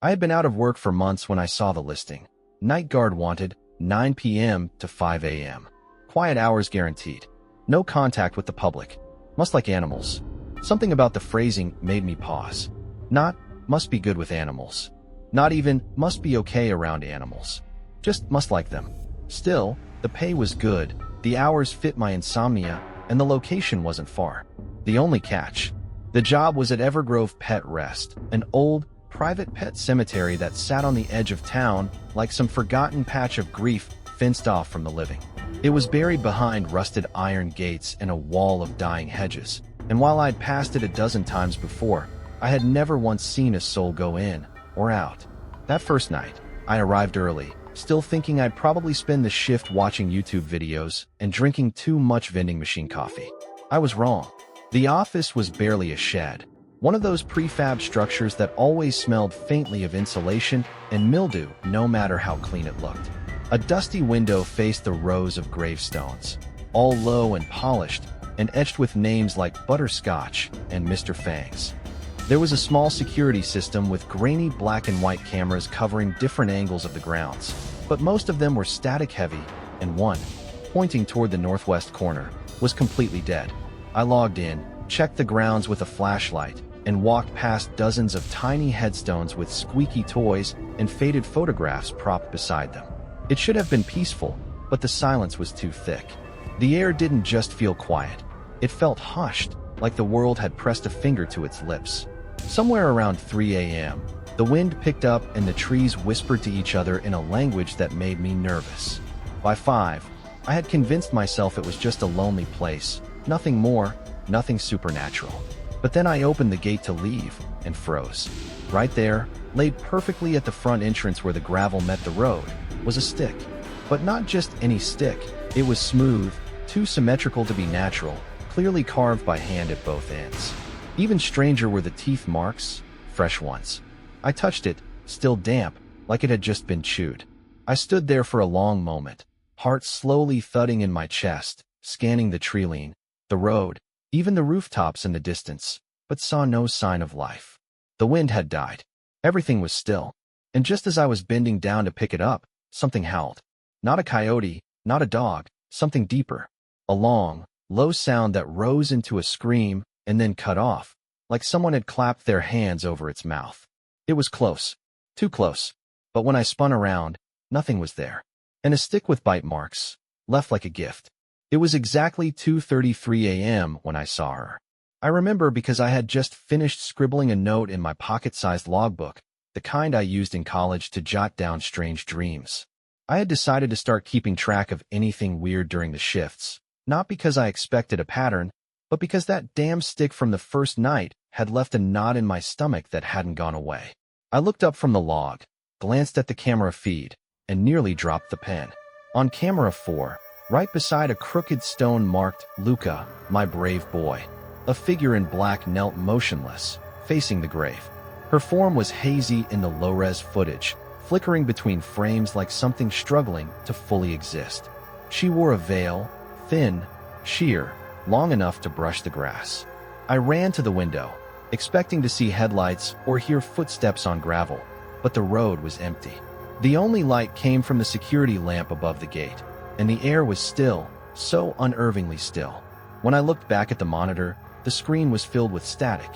I had been out of work for months when I saw the listing. Night guard wanted, 9 p.m. to 5 a.m. Quiet hours guaranteed. No contact with the public. Must like animals. Something about the phrasing made me pause. Not, must be good with animals. Not even, must be okay around animals. Just must like them. Still, the pay was good, the hours fit my insomnia, and the location wasn't far. The only catch. The job was at Evergrove Pet Rest, an old, private pet cemetery that sat on the edge of town like some forgotten patch of grief fenced off from the living. It was buried behind rusted iron gates and a wall of dying hedges, and while I'd passed it a dozen times before, I had never once seen a soul go in or out. That first night, I arrived early, still thinking I'd probably spend the shift watching YouTube videos and drinking too much vending machine coffee. I was wrong. The office was barely a shed, one of those prefab structures that always smelled faintly of insulation and mildew no matter how clean it looked. A dusty window faced the rows of gravestones, all low and polished, and etched with names like Butterscotch and Mr. Fangs. There was a small security system with grainy black and white cameras covering different angles of the grounds, but most of them were static heavy, and one, pointing toward the northwest corner, was completely dead. I logged in, checked the grounds with a flashlight, and walked past dozens of tiny headstones with squeaky toys and faded photographs propped beside them. It should have been peaceful, but the silence was too thick. The air didn't just feel quiet. It felt hushed, like the world had pressed a finger to its lips. Somewhere around 3 a.m., the wind picked up and the trees whispered to each other in a language that made me nervous. By 5, I had convinced myself it was just a lonely place, nothing more, nothing supernatural. But then I opened the gate to leave and froze. Right there, laid perfectly at the front entrance where the gravel met the road, was a stick. But not just any stick. It was smooth, too symmetrical to be natural, clearly carved by hand at both ends. Even stranger were the teeth marks, fresh ones. I touched it, still damp, like it had just been chewed. I stood there for a long moment, heart slowly thudding in my chest, scanning the tree-line, the road, even the rooftops in the distance, but saw no sign of life. The wind had died. Everything was still. And just as I was bending down to pick it up, something howled. Not a coyote, not a dog, something deeper. A long, low sound that rose into a scream and then cut off, like someone had clapped their hands over its mouth. It was close. Too close. But when I spun around, nothing was there. And a stick with bite marks, left like a gift. It was exactly 2:33 a.m. when I saw her. I remember because I had just finished scribbling a note in my pocket-sized logbook, the kind I used in college to jot down strange dreams. I had decided to start keeping track of anything weird during the shifts, not because I expected a pattern, but because that damn stick from the first night had left a knot in my stomach that hadn't gone away. I looked up from the log, glanced at the camera feed, and nearly dropped the pen. On camera 4, right beside a crooked stone marked Luca, my brave boy, a figure in black knelt motionless, facing the grave. Her form was hazy in the low-res footage, flickering between frames like something struggling to fully exist. She wore a veil, thin, sheer, long enough to brush the grass. I ran to the window, expecting to see headlights or hear footsteps on gravel, but the road was empty. The only light came from the security lamp above the gate, and the air was still, so unnervingly still. When I looked back at the monitor, the screen was filled with static.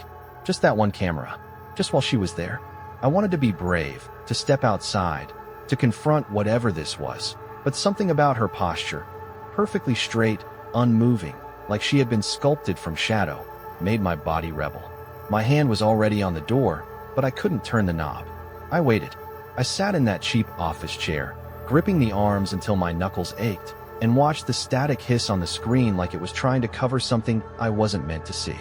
Just that one camera. Just while she was there. I wanted to be brave, to step outside, to confront whatever this was, but something about her posture, perfectly straight, unmoving, like she had been sculpted from shadow, made my body rebel. My hand was already on the door, but I couldn't turn the knob. I waited. I sat in that cheap office chair, gripping the arms until my knuckles ached, and watched the static hiss on the screen like it was trying to cover something I wasn't meant to see.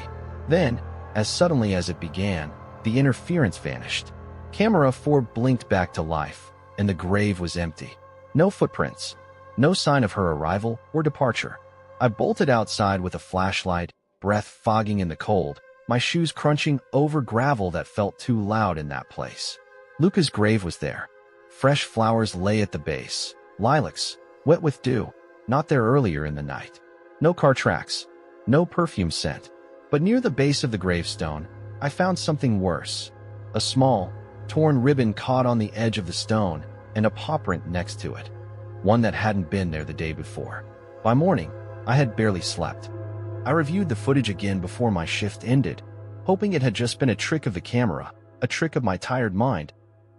Then, as suddenly as it began, the interference vanished. Camera 4 blinked back to life, and the grave was empty. No footprints. No sign of her arrival or departure. I bolted outside with a flashlight, breath fogging in the cold, my shoes crunching over gravel that felt too loud in that place. Luca's grave was there. Fresh flowers lay at the base, lilacs, wet with dew, not there earlier in the night. No car tracks, no perfume scent. But near the base of the gravestone, I found something worse. A small, torn ribbon caught on the edge of the stone, and a paw print next to it, one that hadn't been there the day before. By morning, I had barely slept. I reviewed the footage again before my shift ended, hoping it had just been a trick of the camera, a trick of my tired mind,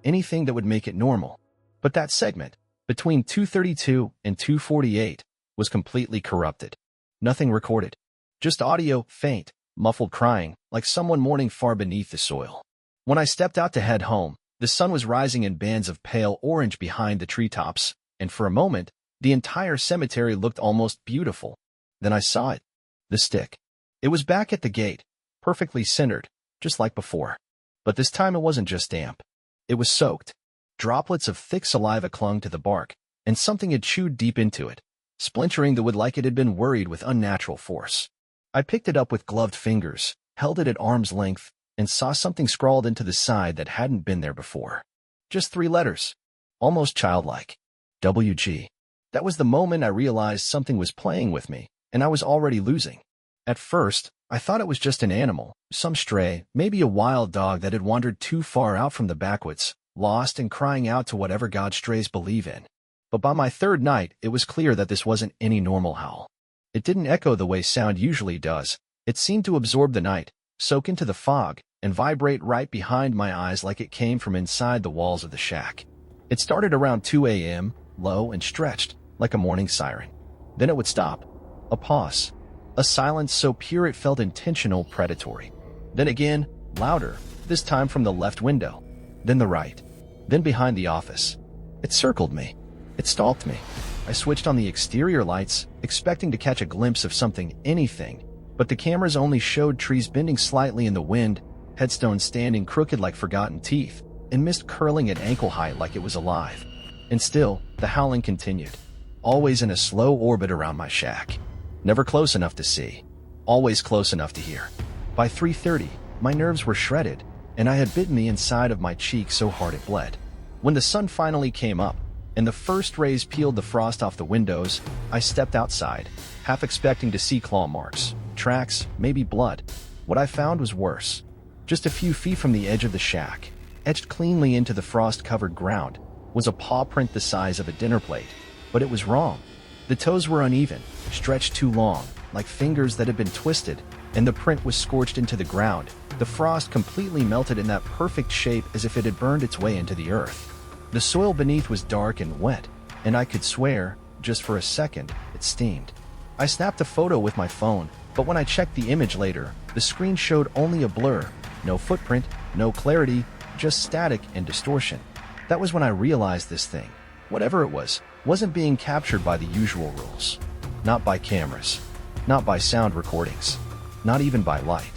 anything that would make it normal. But that segment, between 2:32 and 2:48, was completely corrupted. Nothing recorded. Just audio, faint, muffled crying, like someone mourning far beneath the soil. When I stepped out to head home, the sun was rising in bands of pale orange behind the treetops, and for a moment, the entire cemetery looked almost beautiful. Then I saw it. The stick. It was back at the gate, perfectly centered, just like before. But this time it wasn't just damp. It was soaked. Droplets of thick saliva clung to the bark, and something had chewed deep into it, splintering the wood like it had been worried with unnatural force. I picked it up with gloved fingers, held it at arm's length, and saw something scrawled into the side that hadn't been there before. Just 3 letters. Almost childlike. WG. That was the moment I realized something was playing with me, and I was already losing. At first, I thought it was just an animal, some stray, maybe a wild dog that had wandered too far out from the backwoods, lost and crying out to whatever god strays believe in. But by my 3rd night, it was clear that this wasn't any normal howl. It didn't echo the way sound usually does. It seemed to absorb the night, soak into the fog, and vibrate right behind my eyes like it came from inside the walls of the shack. It started around 2 a.m., low and stretched, like a morning siren. Then it would stop. A pause. A silence so pure it felt intentional, predatory. Then again, louder, this time from the left window. Then the right. Then behind the office. It circled me. It stalked me. I switched on the exterior lights, expecting to catch a glimpse of something, anything, but the cameras only showed trees bending slightly in the wind, headstones standing crooked like forgotten teeth, and mist curling at ankle height like it was alive. And still, the howling continued, always in a slow orbit around my shack. Never close enough to see, always close enough to hear. By 3:30, my nerves were shredded, and I had bitten the inside of my cheek so hard it bled. When the sun finally came up, and the first rays peeled the frost off the windows, I stepped outside, half expecting to see claw marks, tracks, maybe blood. What I found was worse. Just a few feet from the edge of the shack, etched cleanly into the frost-covered ground, was a paw print the size of a dinner plate. But it was wrong. The toes were uneven, stretched too long, like fingers that had been twisted, and the print was scorched into the ground. The frost completely melted in that perfect shape as if it had burned its way into the earth. The soil beneath was dark and wet, and I could swear, just for a second, it steamed. I snapped a photo with my phone, but when I checked the image later, the screen showed only a blur. No footprint, no clarity, just static and distortion. That was when I realized this thing, whatever it was, wasn't being captured by the usual rules. Not by cameras. Not by sound recordings. Not even by light.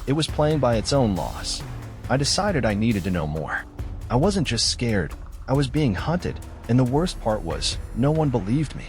It was playing by its own laws. I decided I needed to know more. I wasn't just scared. I was being hunted, and the worst part was, no one believed me.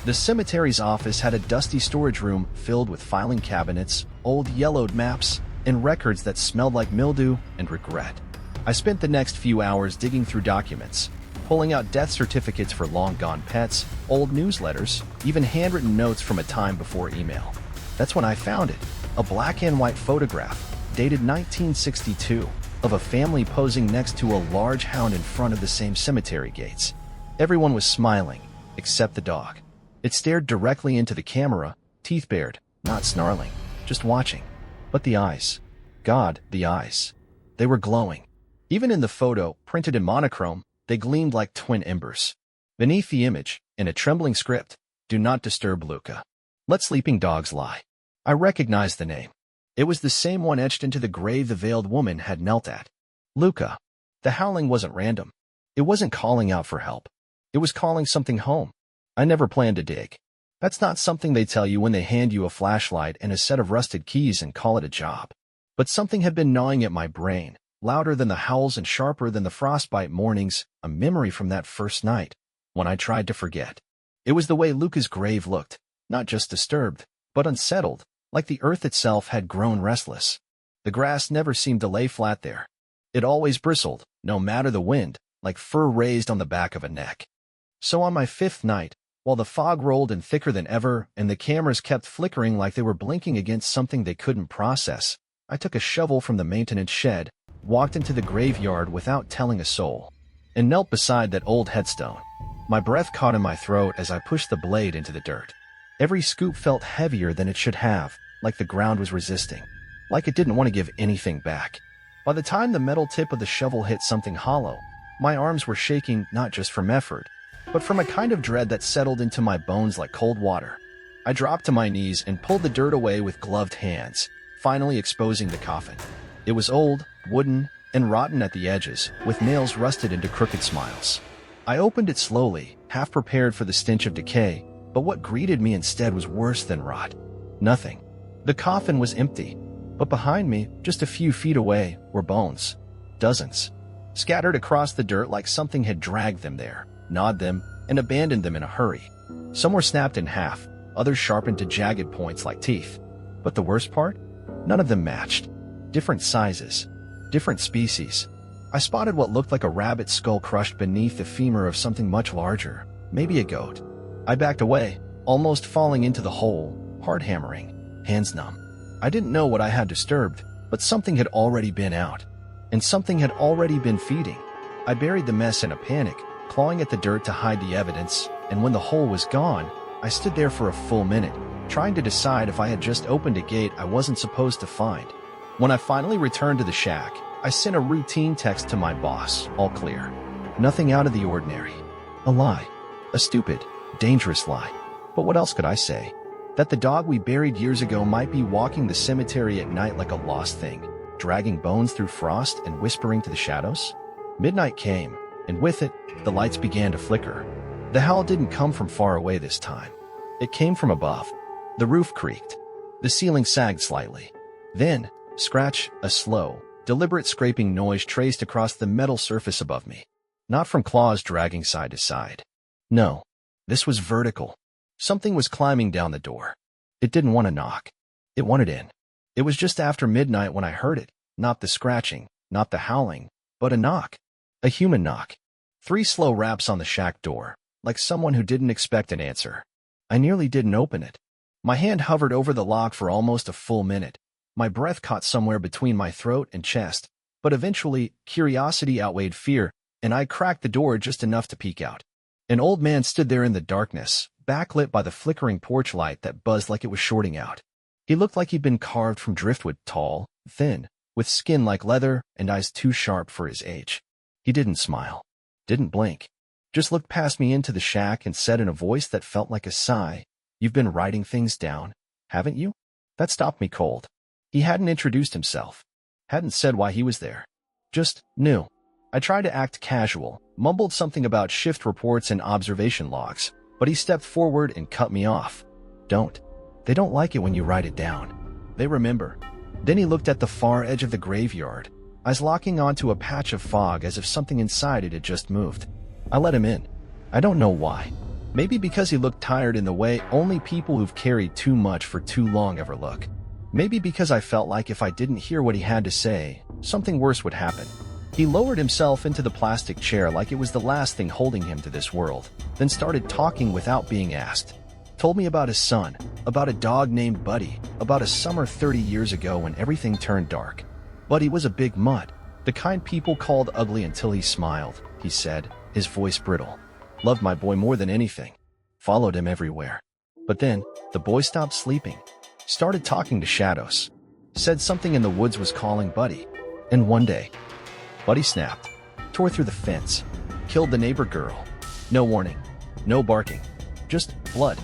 The cemetery's office had a dusty storage room filled with filing cabinets, old yellowed maps, and records that smelled like mildew and regret. I spent the next few hours digging through documents, pulling out death certificates for long-gone pets, old newsletters, even handwritten notes from a time before email. That's when I found it, a black and white photograph, dated 1962, of a family posing next to a large hound in front of the same cemetery gates. Everyone was smiling, except the dog. It stared directly into the camera, teeth bared, not snarling, just watching. But the eyes. God, the eyes. They were glowing. Even in the photo, printed in monochrome, they gleamed like twin embers. Beneath the image, in a trembling script, "Do not disturb Luca. Let sleeping dogs lie." I recognized the name. It was the same one etched into the grave the veiled woman had knelt at. Luca. The howling wasn't random. It wasn't calling out for help. It was calling something home. I never planned to dig. That's not something they tell you when they hand you a flashlight and a set of rusted keys and call it a job. But something had been gnawing at my brain, louder than the howls and sharper than the frostbite mornings, a memory from that first night, when I tried to forget. It was the way Luca's grave looked, not just disturbed, but unsettled, like the earth itself had grown restless. The grass never seemed to lay flat there. It always bristled, no matter the wind, like fur raised on the back of a neck. So on my 5th night, while the fog rolled in thicker than ever and the cameras kept flickering like they were blinking against something they couldn't process, I took a shovel from the maintenance shed, walked into the graveyard without telling a soul, and knelt beside that old headstone. My breath caught in my throat as I pushed the blade into the dirt. Every scoop felt heavier than it should have, like the ground was resisting, like it didn't want to give anything back. By the time the metal tip of the shovel hit something hollow, my arms were shaking not just from effort, but from a kind of dread that settled into my bones like cold water. I dropped to my knees and pulled the dirt away with gloved hands, finally exposing the coffin. It was old, wooden, and rotten at the edges, with nails rusted into crooked smiles. I opened it slowly, half prepared for the stench of decay, but what greeted me instead was worse than rot. Nothing. The coffin was empty, but behind me, just a few feet away, were bones. Dozens. Scattered across the dirt like something had dragged them there, gnawed them, and abandoned them in a hurry. Some were snapped in half, others sharpened to jagged points like teeth. But the worst part? None of them matched. Different sizes. Different species. I spotted what looked like a rabbit's skull crushed beneath the femur of something much larger, maybe a goat. I backed away, almost falling into the hole, heart hammering, hands numb. I didn't know what I had disturbed, but something had already been out, and something had already been feeding. I buried the mess in a panic, clawing at the dirt to hide the evidence, and when the hole was gone, I stood there for a full minute, trying to decide if I had just opened a gate I wasn't supposed to find. When I finally returned to the shack, I sent a routine text to my boss, all clear. Nothing out of the ordinary. A lie. A stupid, dangerous lie. But what else could I say? That the dog we buried years ago might be walking the cemetery at night like a lost thing, dragging bones through frost and whispering to the shadows? Midnight came, and with it, the lights began to flicker. The howl didn't come from far away this time. It came from above. The roof creaked. The ceiling sagged slightly. Then, scratch, a slow, deliberate scraping noise traced across the metal surface above me. Not from claws dragging side to side. No, this was vertical. Something was climbing down the door. It didn't want to knock. It wanted in. It was just after midnight when I heard it, not the scratching, not the howling, but a knock. A human knock. 3 slow raps on the shack door, like someone who didn't expect an answer. I nearly didn't open it. My hand hovered over the lock for almost a full minute. My breath caught somewhere between my throat and chest, but eventually, curiosity outweighed fear, and I cracked the door just enough to peek out. An old man stood there in the darkness, backlit by the flickering porch light that buzzed like it was shorting out. He looked like he'd been carved from driftwood, tall, thin, with skin like leather and eyes too sharp for his age. He didn't smile, didn't blink, just looked past me into the shack and said in a voice that felt like a sigh, "You've been writing things down, haven't you?" That stopped me cold. He hadn't introduced himself, hadn't said why he was there. Just knew. I tried to act casual, mumbled something about shift reports and observation logs, but he stepped forward and cut me off. Don't. They don't like it when you write it down. They remember. Then he looked at the far edge of the graveyard, eyes locking onto a patch of fog as if something inside it had just moved. I let him in. I don't know why. Maybe because he looked tired in the way only people who've carried too much for too long ever look. Maybe because I felt like if I didn't hear what he had to say, something worse would happen. He lowered himself into the plastic chair like it was the last thing holding him to this world, then started talking without being asked. Told me about his son, about a dog named Buddy, about a summer 30 years ago when everything turned dark. Buddy was a big mutt, the kind people called ugly until he smiled, he said, his voice brittle. Loved my boy more than anything. Followed him everywhere. But then, the boy stopped sleeping. Started talking to shadows. Said something in the woods was calling Buddy. And one day, Buddy snapped. Tore through the fence. Killed the neighbor girl. No warning. No barking. Just blood.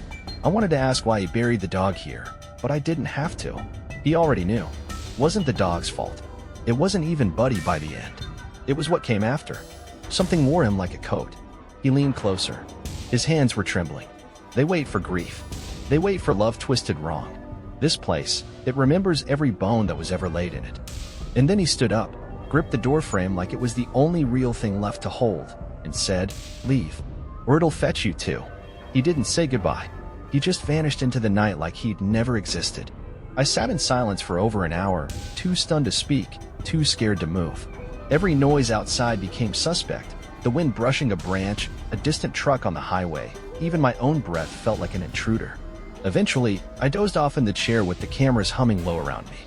I wanted to ask why he buried the dog here, but I didn't have to. He already knew. Wasn't the dog's fault. It wasn't even Buddy by the end. It was what came after. Something wore him like a coat. He leaned closer. His hands were trembling. They wait for grief. They wait for love twisted wrong. This place, it remembers every bone that was ever laid in it. And then he stood up, gripped the doorframe like it was the only real thing left to hold, and said, "Leave, or it'll fetch you too." He didn't say goodbye. He just vanished into the night like he'd never existed. I sat in silence for over an hour, too stunned to speak, too scared to move. Every noise outside became suspect. The wind brushing a branch, a distant truck on the highway, even my own breath felt like an intruder. Eventually, I dozed off in the chair with the cameras humming low around me.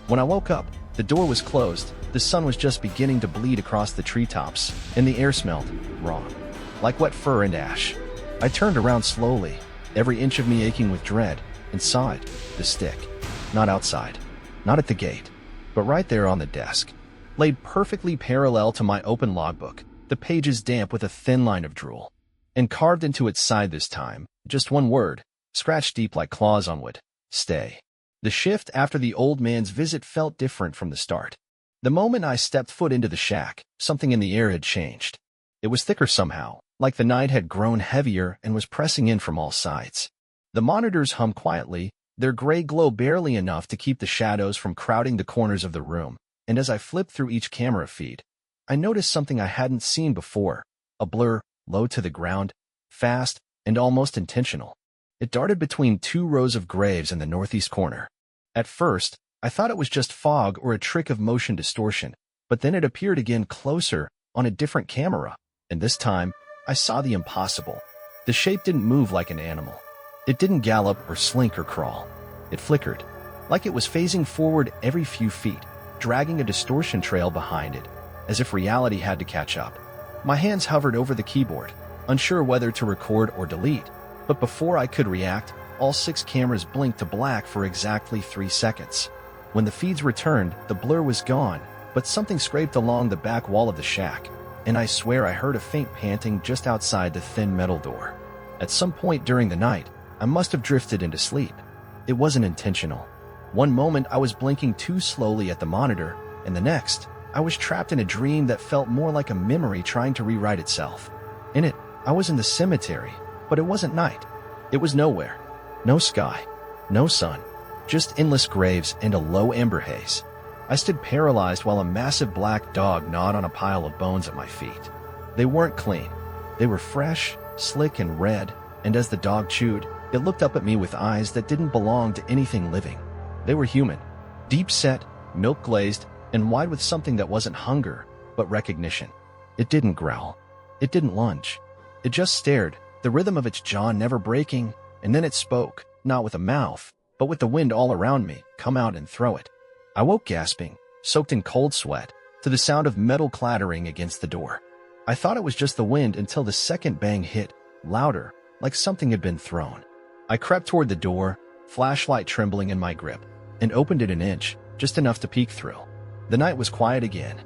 When I woke up, The door was closed, the sun was just beginning to bleed across the treetops, and the air smelled raw, like wet fur and ash. I turned around slowly, every inch of me aching with dread, and saw it, the stick. Not outside, not at the gate, but right there on the desk. Laid perfectly parallel to my open logbook, the pages damp with a thin line of drool. And carved into its side this time, just one word, scratched deep like claws on wood: stay. The shift after the old man's visit felt different from the start. The moment I stepped foot into the shack, something in the air had changed. It was thicker somehow, like the night had grown heavier and was pressing in from all sides. The monitors hummed quietly, their gray glow barely enough to keep the shadows from crowding the corners of the room, and as I flipped through each camera feed, I noticed something I hadn't seen before, a blur, low to the ground, fast, and almost intentional. It darted between two rows of graves in the northeast corner. At first, I thought it was just fog or a trick of motion distortion, but then it appeared again closer, on a different camera, and this time, I saw the impossible. The shape didn't move like an animal. It didn't gallop or slink or crawl. It flickered, like it was phasing forward every few feet, dragging a distortion trail behind it, as if reality had to catch up. My hands hovered over the keyboard, unsure whether to record or delete, but before I could react, all 6 cameras blinked to black for exactly 3 seconds. When the feeds returned, the blur was gone, but something scraped along the back wall of the shack, and I swear I heard a faint panting just outside the thin metal door. At some point during the night, I must have drifted into sleep. It wasn't intentional. One moment I was blinking too slowly at the monitor, and the next, I was trapped in a dream that felt more like a memory trying to rewrite itself. In it, I was in the cemetery, but it wasn't night. It was nowhere. No sky. No sun. Just endless graves and a low amber haze. I stood paralyzed while a massive black dog gnawed on a pile of bones at my feet. They weren't clean. They were fresh, slick, and red, and as the dog chewed, it looked up at me with eyes that didn't belong to anything living. They were human, deep-set, milk-glazed, and wide with something that wasn't hunger, but recognition. It didn't growl. It didn't lunge. It just stared, the rhythm of its jaw never breaking, and then it spoke, not with a mouth, but with the wind all around me. Come out and throw it. I woke gasping, soaked in cold sweat, to the sound of metal clattering against the door. I thought it was just the wind until the second bang hit, louder, like something had been thrown. I crept toward the door, flashlight trembling in my grip, and opened it an inch, just enough to peek through. The night was quiet again.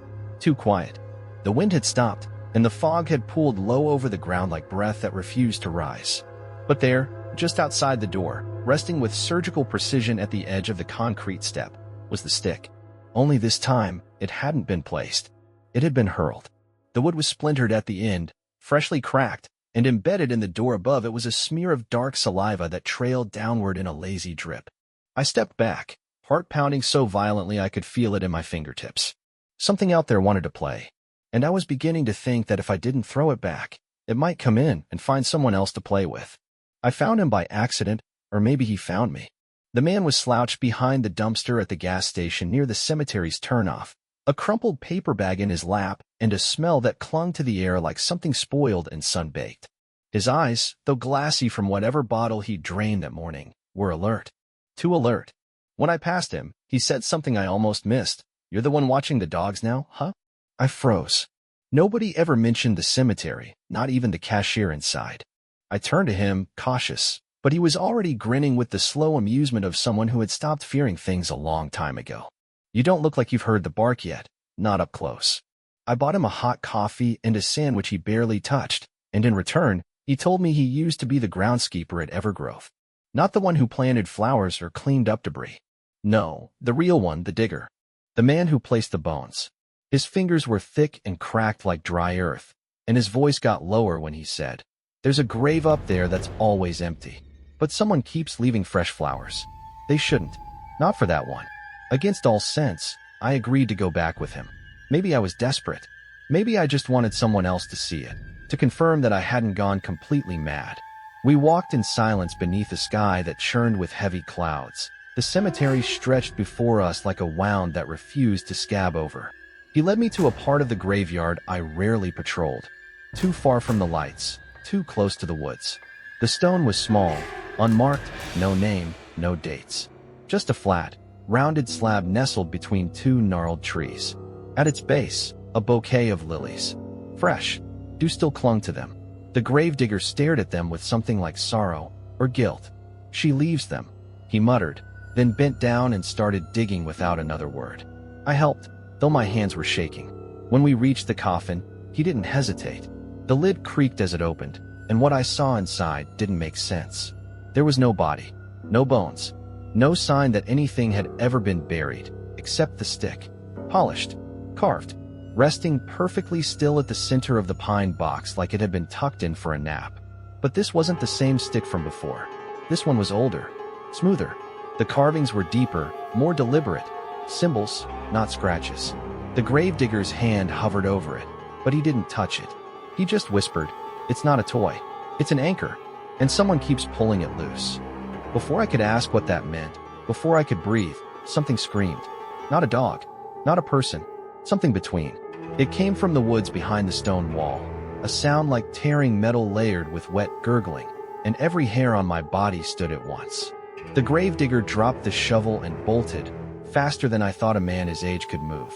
Too quiet. The wind had stopped, and the fog had pooled low over the ground like breath that refused to rise. But there, just outside the door, resting with surgical precision at the edge of the concrete step, was the stick. Only this time, it hadn't been placed. It had been hurled. The wood was splintered at the end, freshly cracked, and embedded in the door above it was a smear of dark saliva that trailed downward in a lazy drip. I stepped back, heart pounding so violently I could feel it in my fingertips. Something out there wanted to play, and I was beginning to think that if I didn't throw it back, it might come in and find someone else to play with. I found him by accident, or maybe he found me. The man was slouched behind the dumpster at the gas station near the cemetery's turnoff, a crumpled paper bag in his lap, and a smell that clung to the air like something spoiled and sun-baked. His eyes, though glassy from whatever bottle he'd drained that morning, were alert. Too alert. When I passed him, he said something I almost missed. "You're the one watching the dogs now, huh?" I froze. Nobody ever mentioned the cemetery, not even the cashier inside. I turned to him, cautious, but he was already grinning with the slow amusement of someone who had stopped fearing things a long time ago. "You don't look like you've heard the bark yet, not up close." I bought him a hot coffee and a sandwich he barely touched, and in return, he told me he used to be the groundskeeper at Evergrowth. Not the one who planted flowers or cleaned up debris. No, the real one, the digger. The man who placed the bones. His fingers were thick and cracked like dry earth, and his voice got lower when he said, "There's a grave up there that's always empty, but someone keeps leaving fresh flowers. They shouldn't. Not for that one." Against all sense, I agreed to go back with him. Maybe I was desperate. Maybe I just wanted someone else to see it, to confirm that I hadn't gone completely mad. We walked in silence beneath a sky that churned with heavy clouds. The cemetery stretched before us like a wound that refused to scab over. He led me to a part of the graveyard I rarely patrolled. Too far from the lights, too close to the woods. The stone was small, unmarked, no name, no dates. Just a flat, rounded slab nestled between two gnarled trees. At its base, a bouquet of lilies. Fresh, dew still clung to them. The gravedigger stared at them with something like sorrow or guilt. "She leaves them," he muttered, then bent down and started digging without another word. I helped, though my hands were shaking. When we reached the coffin, he didn't hesitate. The lid creaked as it opened, and what I saw inside didn't make sense. There was no body, no bones, no sign that anything had ever been buried, except the stick. Polished, carved, resting perfectly still at the center of the pine box like it had been tucked in for a nap. But this wasn't the same stick from before. This one was older, smoother. The carvings were deeper, more deliberate. Symbols, not scratches. The gravedigger's hand hovered over it, but he didn't touch it. He just whispered, "It's not a toy. It's an anchor, and someone keeps pulling it loose." Before I could ask what that meant, before I could breathe, something screamed. Not a dog, not a person, something between. It came from the woods behind the stone wall, a sound like tearing metal layered with wet gurgling, and every hair on my body stood at once. The gravedigger dropped the shovel and bolted, faster than I thought a man his age could move.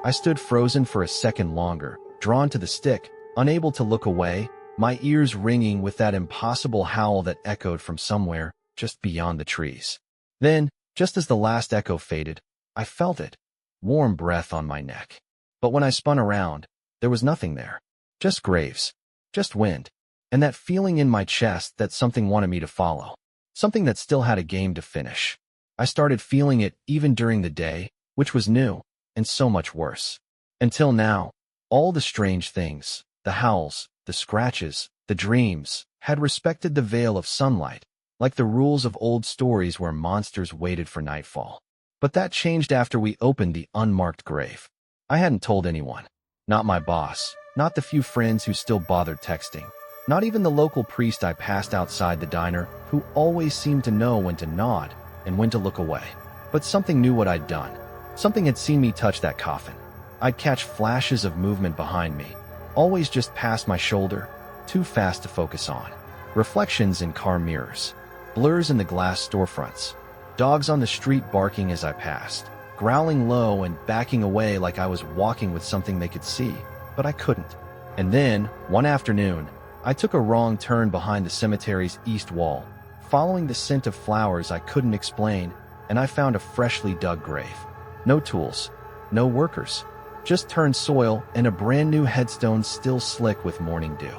I stood frozen for a second longer, drawn to the stick, unable to look away, my ears ringing with that impossible howl that echoed from somewhere just beyond the trees. Then, just as the last echo faded, I felt it, warm breath on my neck. But when I spun around, there was nothing there. Just graves, just wind, and that feeling in my chest that something wanted me to follow. Something that still had a game to finish. I started feeling it even during the day, which was new, and so much worse. Until now, all the strange things, the howls, the scratches, the dreams, had respected the veil of sunlight, like the rules of old stories where monsters waited for nightfall. But that changed after we opened the unmarked grave. I hadn't told anyone. Not my boss, not the few friends who still bothered texting. Not even the local priest I passed outside the diner, who always seemed to know when to nod and when to look away. But something knew what I'd done. Something had seen me touch that coffin. I'd catch flashes of movement behind me, always just past my shoulder, too fast to focus on. Reflections in car mirrors, blurs in the glass storefronts, dogs on the street barking as I passed, growling low and backing away like I was walking with something they could see, but I couldn't. And then, one afternoon, I took a wrong turn behind the cemetery's east wall, following the scent of flowers I couldn't explain, and I found a freshly dug grave. No tools, no workers, just turned soil and a brand new headstone still slick with morning dew.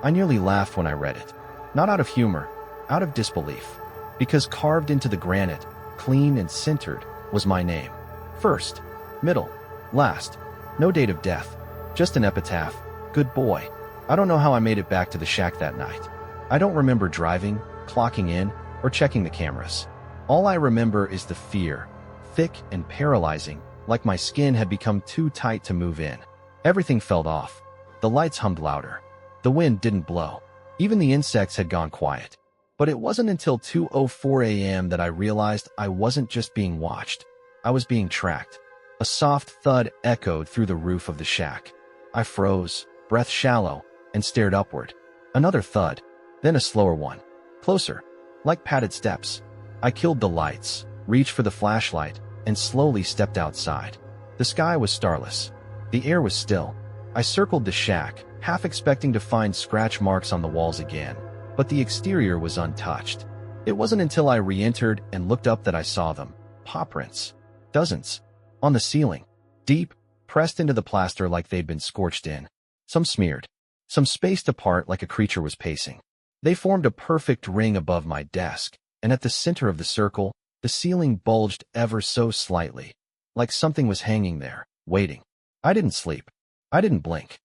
I nearly laughed when I read it. Not out of humor, out of disbelief. Because carved into the granite, clean and centered, was my name. First, middle, last. No date of death, just an epitaph. Good boy. I don't know how I made it back to the shack that night. I don't remember driving, clocking in, or checking the cameras. All I remember is the fear, thick and paralyzing, like my skin had become too tight to move in. Everything felt off. The lights hummed louder. The wind didn't blow. Even the insects had gone quiet. But it wasn't until 2:04 a.m. that I realized I wasn't just being watched. I was being tracked. A soft thud echoed through the roof of the shack. I froze, breath shallow, and stared upward. Another thud, then a slower one. Closer, like padded steps. I killed the lights, reached for the flashlight, and slowly stepped outside. The sky was starless. The air was still. I circled the shack, half expecting to find scratch marks on the walls again, but the exterior was untouched. It wasn't until I re-entered and looked up that I saw them. Paw prints. Dozens. On the ceiling. Deep, pressed into the plaster like they'd been scorched in. Some smeared. Some spaced apart like a creature was pacing. They formed a perfect ring above my desk, and at the center of the circle, the ceiling bulged ever so slightly, like something was hanging there, waiting. I didn't sleep. I didn't blink.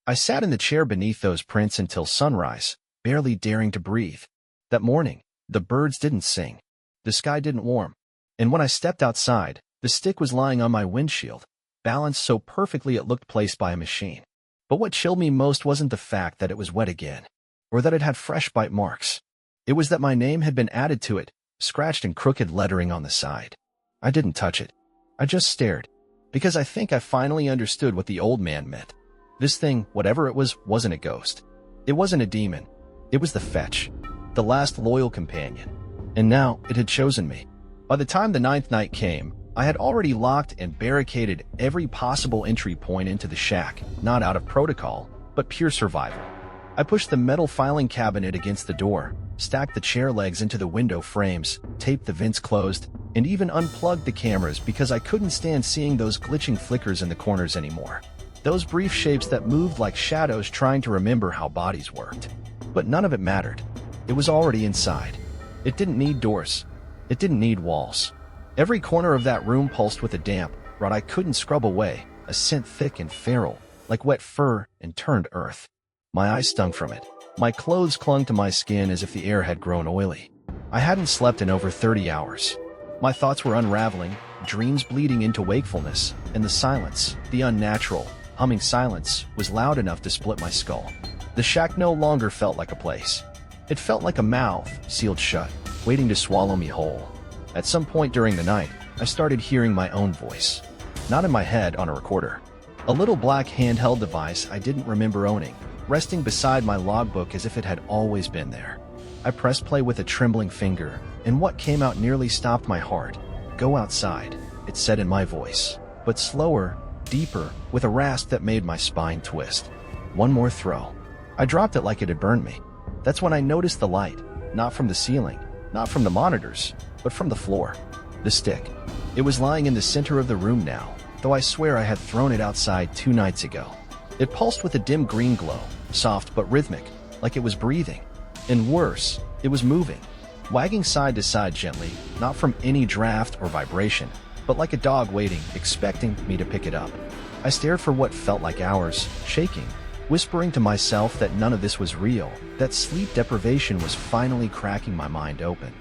I sat in the chair beneath those prints until sunrise, barely daring to breathe. That morning, the birds didn't sing. The sky didn't warm. And when I stepped outside, the stick was lying on my windshield, balanced so perfectly it looked placed by a machine. But what chilled me most wasn't the fact that it was wet again, or that it had fresh bite marks. It was that my name had been added to it, scratched in crooked lettering on the side. I didn't touch it. I just stared, because I think I finally understood what the old man meant. This thing, whatever it was, wasn't a ghost. It wasn't a demon. It was the fetch, the last loyal companion. And now it had chosen me. By the time the 9th night came, I had already locked and barricaded every possible entry point into the shack, not out of protocol, but pure survival. I pushed the metal filing cabinet against the door, stacked the chair legs into the window frames, taped the vents closed, and even unplugged the cameras because I couldn't stand seeing those glitching flickers in the corners anymore. Those brief shapes that moved like shadows trying to remember how bodies worked. But none of it mattered. It was already inside. It didn't need doors. It didn't need walls. Every corner of that room pulsed with a damp, rot I couldn't scrub away, a scent thick and feral, like wet fur and turned earth. My eyes stung from it. My clothes clung to my skin as if the air had grown oily. I hadn't slept in over 30 hours. My thoughts were unraveling, dreams bleeding into wakefulness, and the silence, the unnatural, humming silence, was loud enough to split my skull. The shack no longer felt like a place. It felt like a mouth, sealed shut, waiting to swallow me whole. At some point during the night, I started hearing my own voice. Not in my head, on a recorder. A little black handheld device I didn't remember owning, resting beside my logbook as if it had always been there. I pressed play with a trembling finger, and what came out nearly stopped my heart. "Go outside," it said in my voice, but slower, deeper, with a rasp that made my spine twist. One more throw. I dropped it like it had burned me. That's when I noticed the light, not from the ceiling, not from the monitors, but from the floor. The stick. It was lying in the center of the room now, though I swear I had thrown it outside 2 nights ago. It pulsed with a dim green glow, soft but rhythmic, like it was breathing. And worse, it was moving, wagging side to side gently, not from any draft or vibration, but like a dog waiting, expecting me to pick it up. I stared for what felt like hours, shaking, whispering to myself that none of this was real, that sleep deprivation was finally cracking my mind open.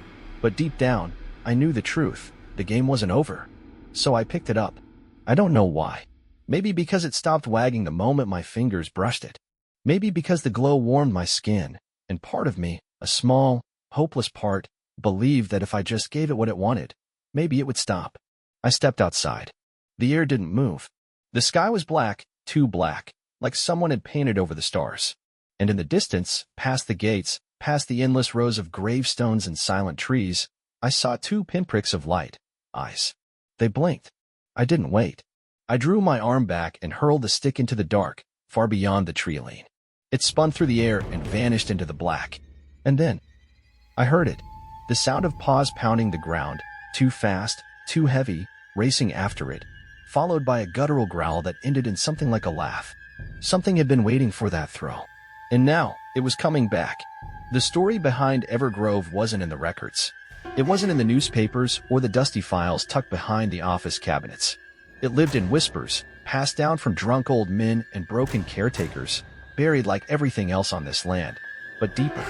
But deep down, I knew the truth. The game wasn't over. So I picked it up. I don't know why. Maybe because it stopped wagging the moment my fingers brushed it. Maybe because the glow warmed my skin, and part of me, a small, hopeless part, believed that if I just gave it what it wanted, maybe it would stop. I stepped outside. The air didn't move. The sky was black, too black, like someone had painted over the stars. And in the distance, past the gates, past the endless rows of gravestones and silent trees, I saw 2 pinpricks of light, eyes. They blinked. I didn't wait. I drew my arm back and hurled the stick into the dark, far beyond the tree lane. It spun through the air and vanished into the black. And then, I heard it. The sound of paws pounding the ground, too fast, too heavy, racing after it, followed by a guttural growl that ended in something like a laugh. Something had been waiting for that throw. And now, it was coming back. The story behind Evergrove wasn't in the records. It wasn't in the newspapers or the dusty files tucked behind the office cabinets. It lived in whispers, passed down from drunk old men and broken caretakers, buried like everything else on this land, but deeper.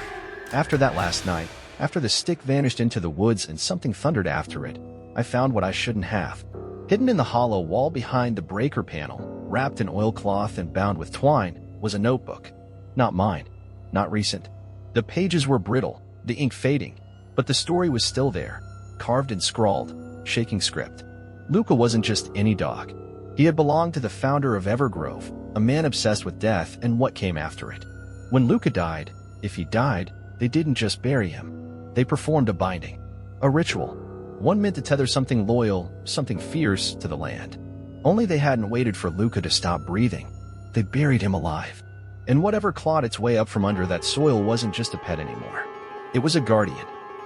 After that last night, after the stick vanished into the woods and something thundered after it, I found what I shouldn't have. Hidden in the hollow wall behind the breaker panel, wrapped in oilcloth and bound with twine, was a notebook. Not mine. Not recent. The pages were brittle, the ink fading, but the story was still there, carved and scrawled, shaking script. Luca wasn't just any dog. He had belonged to the founder of Evergrove, a man obsessed with death and what came after it. When Luca died, if he died, they didn't just bury him. They performed a binding, a ritual, one meant to tether something loyal, something fierce to the land. Only they hadn't waited for Luca to stop breathing. They buried him alive. And whatever clawed its way up from under that soil wasn't just a pet anymore. It was a guardian,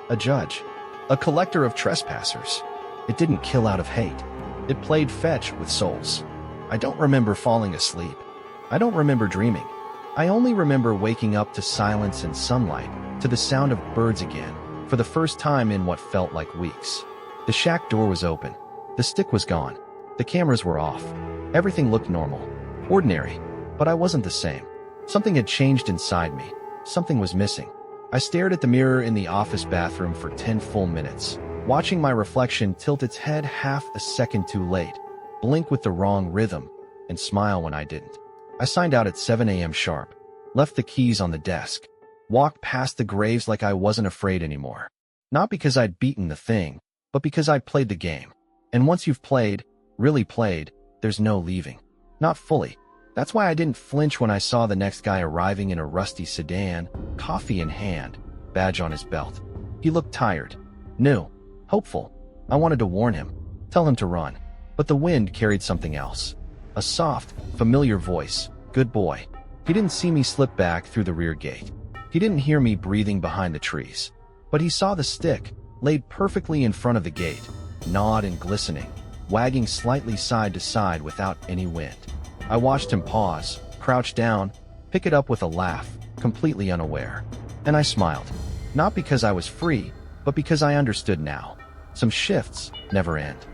a judge, a collector of trespassers. It didn't kill out of hate. It played fetch with souls. I don't remember falling asleep. I don't remember dreaming. I only remember waking up to silence and sunlight, to the sound of birds again, for the first time in what felt like weeks. The shack door was open. The stick was gone. The cameras were off. Everything looked normal, ordinary, but I wasn't the same. Something had changed inside me. Something was missing. I stared at the mirror in the office bathroom for 10 full minutes, watching my reflection tilt its head half a second too late, blink with the wrong rhythm, and smile when I didn't. I signed out at 7 a.m. sharp, left the keys on the desk, walked past the graves like I wasn't afraid anymore. Not because I'd beaten the thing, but because I'd played the game. And once you've played, really played, there's no leaving. Not fully. That's why I didn't flinch when I saw the next guy arriving in a rusty sedan, coffee in hand, badge on his belt. He looked tired, new, hopeful. I wanted to warn him, tell him to run. But the wind carried something else. A soft, familiar voice. Good boy. He didn't see me slip back through the rear gate. He didn't hear me breathing behind the trees. But he saw the stick, laid perfectly in front of the gate, gnawed and glistening, wagging slightly side to side without any wind. I watched him pause, crouch down, pick it up with a laugh, completely unaware. And I smiled. Not because I was free, but because I understood now. Some shifts never end.